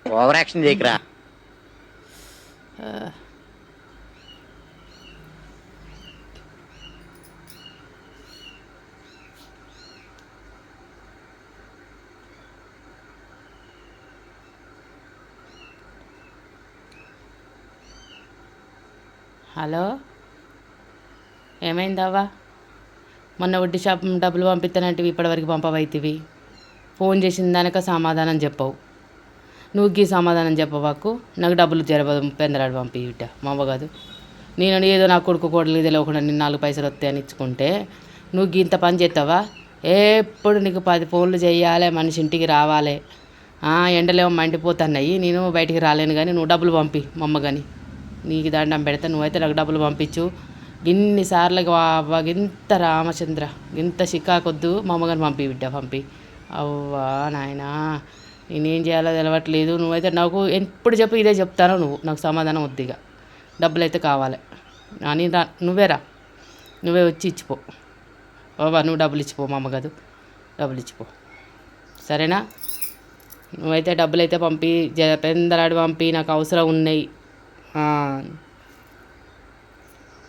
Over action చేయకరా. Hello, ఏమైందవ్వా? మొన్న వడ్డీ షాప్ డబ్బులు పంపిస్తానంటివి, ఇప్పటివరకు పంపవైతివి. ఫోన్ చేసిన దానిక సమాధానం చెప్పవు. నువ్వు సమాధానం చెప్పవాకు. నాకు డబ్బులు పెందలాడు పంపి ఇట మా అవ్వ కాదు. నేను ఏదో నా కొడుకు కోడలు తెలియకుండా నేను 4 పైసలు వస్తాయని ఇచ్చుకుంటే నువ్వు ఇంత పని చేస్తావా? ఎప్పుడు నీకు 10 ఫోన్లు చేయాలి, మనిషి ఇంటికి రావాలి. ఎండలేమో మండిపోతున్నాయి, నేను బయటికి రాలేను. కానీ నువ్వు డబ్బులు పంపి మా అమ్మ. కానీ నీకు దండం పెడతా, నువ్వైతే నాకు డబ్బులు పంపించు. ఇన్నిసార్లు ఇంత రామచంద్ర ఇంత చికాకొద్దు. మా అమ్మగాని పంపి బిడ్డ పంపి. అవ్వా నాయనా, నేనేం చేయాలో తెలవట్లేదు. నువ్వైతే నాకు ఎప్పుడు చెప్పు ఇదే చెప్తాను. నువ్వు నాకు సమాధానం వద్దిగా. డబ్బులు అయితే కావాలి. అని నువ్వే వచ్చి ఇచ్చిపో బాబా. నువ్వు డబ్బులు ఇచ్చిపో మా అమ్మ కాదు, డబ్బులు ఇచ్చిపో సరేనా? నువ్వైతే డబ్బులు అయితే పంపి పెందలాడి పంపి, నాకు అవసరం ఉన్నాయి.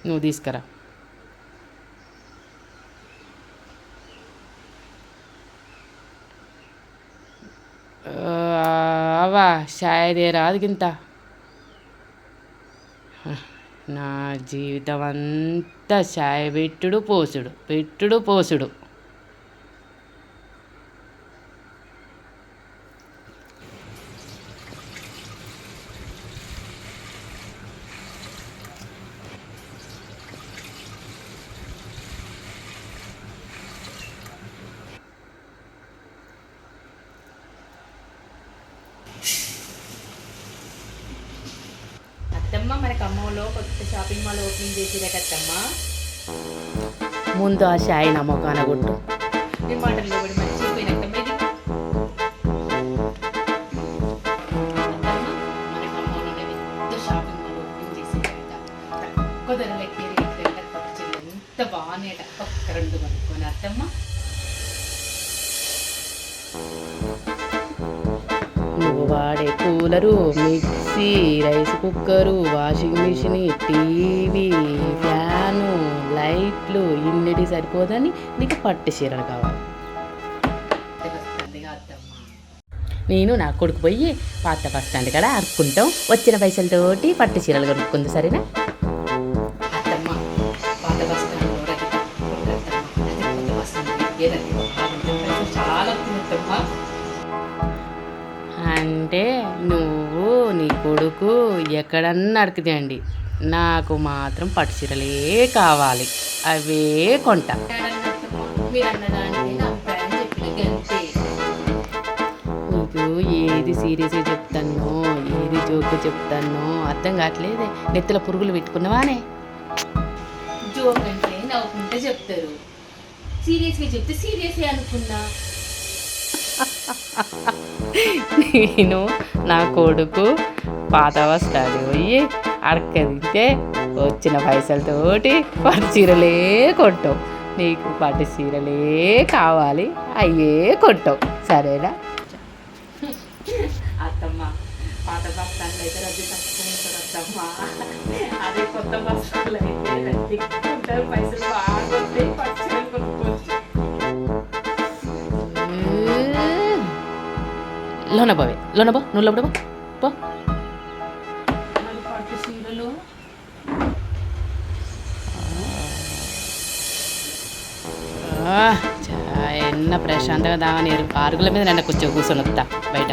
నువ్వు తీసుకురా. అవ్వా షాయదే రాదు గింత. నా జీవితం అంతా షాయ పెట్టుడు పోసుడు. అత్తమ్మ, మన ఖమ్మంలో కొత్త షాపింగ్ మాల్ ఓపెనింగ్ చేసిరే కత్తమ్మా. ముందు ఆ షాయి నా మొఖాన కొట్టు. నేను మాటల్లో కూడా మర్చిపోయినట్టమ్మ. ఇది మన ఖమ్మంలోనే పెద్ద షాపింగ్ మాల్ ఓపెనింగ్ చేసిరట. తక్కువ ధరలకి ఎంత బాగున్నాయట. ఒక్క 2 కొనుక్కొని అత్తమ్మ. నువ్వు వాడే cooler, mixie, rice cooker, washing machine, TV, fan, లైట్లు ఇన్నిటి సరిపోదని నీకు పట్టు చీరలు కావాలి. నేను నా కొడుకు పోయి పాత బస్ స్టాండ్ కాడ అరుక్కుంటాం. వచ్చిన పైసలతోటి పట్టు చీరలు కొనుక్కుంది. సరేనా? చాలా అంటే నువ్వు నీ కొడుకు ఎక్కడన్నా అడుగుతాయండి, నాకు మాత్రం పట్టు చీరలే కావాలి, అవే కొంటా. నీకు ఏది సీరియస్గా చెప్తానో ఏది జోక్గా చెప్తానో అర్థం కావట్లేదే. నెత్తిలో పురుగులు పెట్టుకున్నావానే? జోక్ అంటే నవ్వుకుంటే చెప్తారు, సీరియస్గా చెప్తే సీరియస్గా అనుకున్నా. నేను నా కొడుకు పాత వస్తాడు పోయి అడక తింటే వచ్చిన పైసలతోటి పట్టు చీరలే కొంటావు. నీకు పట్టు చీరలే కావాలి, అయ్యే కొంటావు. సరేనా? అత్తమ్మ పాత బస్తాలు అయితే రద్దీ తక్కువ అత్తమ్మ. అదే కొత్త బస్తాలు అయితే రద్దీ ఉంటారు, పైసలు బాగా వస్తాయి, పట్టు చీరలు కొనుక్కోవచ్చు. లోన పోవే, లోన పో, నువ్వు లోపల పో. పట్టు చీరలు ఎన్న ప్రశాంతంగా దావని పార్కుల మీద నన్ను కొంచెం కూర్చొని వస్తా బయట.